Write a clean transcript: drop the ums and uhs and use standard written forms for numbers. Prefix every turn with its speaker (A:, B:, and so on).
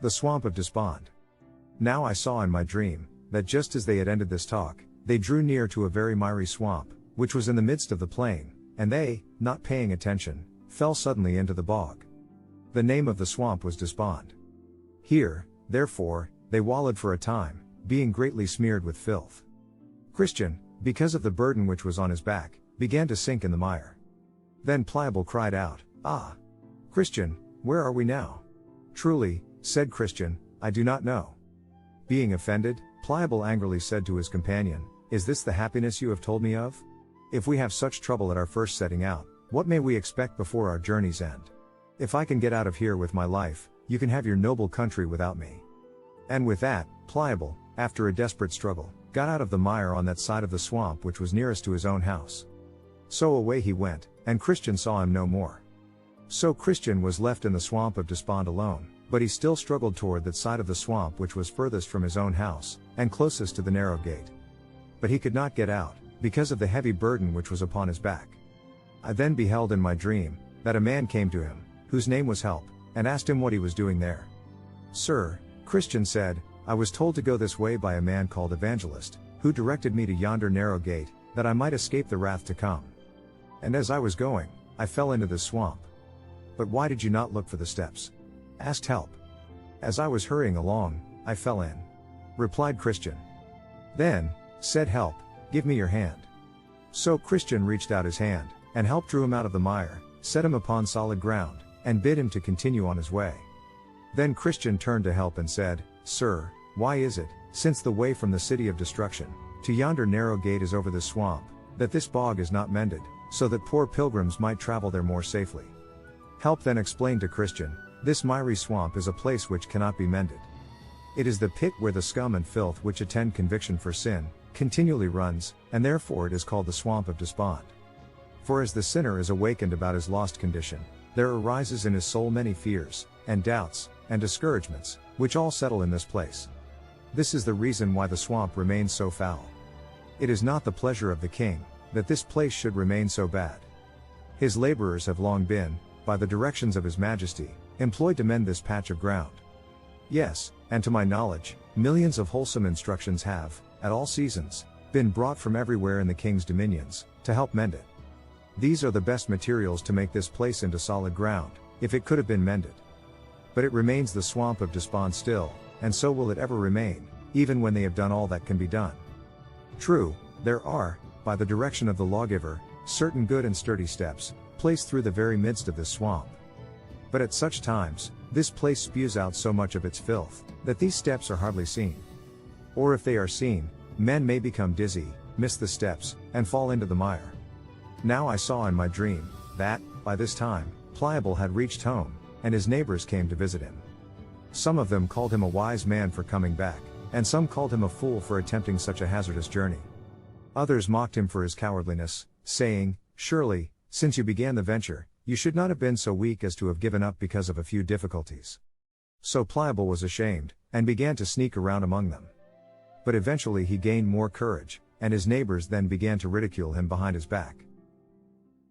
A: The swamp of Despond. Now I saw in my dream, that just as they had ended this talk, they drew near to a very miry swamp, which was in the midst of the plain, and they, not paying attention, fell suddenly into the bog. The name of the swamp was Despond. Here, therefore, they wallowed for a time, being greatly smeared with filth. Christian, because of the burden which was on his back, began to sink in the mire. Then Pliable cried out, "Ah! Christian, where are we now?" "Truly," said Christian, "I do not know." Being offended, Pliable angrily said to his companion, "Is this the happiness you have told me of? If we have such trouble at our first setting out, what may we expect before our journey's end? If I can get out of here with my life, you can have your noble country without me." And with that, Pliable, after a desperate struggle, got out of the mire on that side of the swamp which was nearest to his own house. So away he went, and Christian saw him no more. So Christian was left in the swamp of Despond alone, but he still struggled toward that side of the swamp which was furthest from his own house, and closest to the narrow gate. But he could not get out, because of the heavy burden which was upon his back. I then beheld in my dream, that a man came to him, whose name was Help, and asked him what he was doing there. "Sir," Christian said, "I was told to go this way by a man called Evangelist, who directed me to yonder narrow gate, that I might escape the wrath to come. And as I was going, I fell into this swamp." "But why did you not look for the steps?" asked Help. "As I was hurrying along, I fell in," replied Christian. "Then," said Help, "give me your hand." So Christian reached out his hand, and Help drew him out of the mire, set him upon solid ground, and bid him to continue on his way. Then Christian turned to Help and said, "Sir, why is it, since the way from the city of destruction to yonder narrow gate is over this swamp, that this bog is not mended, so that poor pilgrims might travel there more safely?" Help then explained to Christian, "This miry swamp is a place which cannot be mended. It is the pit where the scum and filth which attend conviction for sin, continually runs, and therefore it is called the swamp of Despond. For as the sinner is awakened about his lost condition, there arises in his soul many fears, and doubts, and discouragements, which all settle in this place. This is the reason why the swamp remains so foul. It is not the pleasure of the king, that this place should remain so bad. His laborers have long been, by the directions of his majesty, employed to mend this patch of ground. Yes, and to my knowledge, millions of wholesome instructions have, at all seasons, been brought from everywhere in the king's dominions, to help mend it. These are the best materials to make this place into solid ground, if it could have been mended. But it remains the swamp of Despond still, and so will it ever remain, even when they have done all that can be done. True, there are, by the direction of the lawgiver, certain good and sturdy steps, placed through the very midst of this swamp. But at such times, this place spews out so much of its filth, that these steps are hardly seen. Or if they are seen, men may become dizzy, miss the steps, and fall into the mire. Now I saw in my dream, that, by this time, Pliable had reached home, and his neighbors came to visit him. Some of them called him a wise man for coming back, and some called him a fool for attempting such a hazardous journey. Others mocked him for his cowardliness, saying, "Surely, since you began the venture, you should not have been so weak as to have given up because of a few difficulties." So Pliable was ashamed, and began to sneak around among them. But eventually he gained more courage, and his neighbors then began to ridicule him behind his back.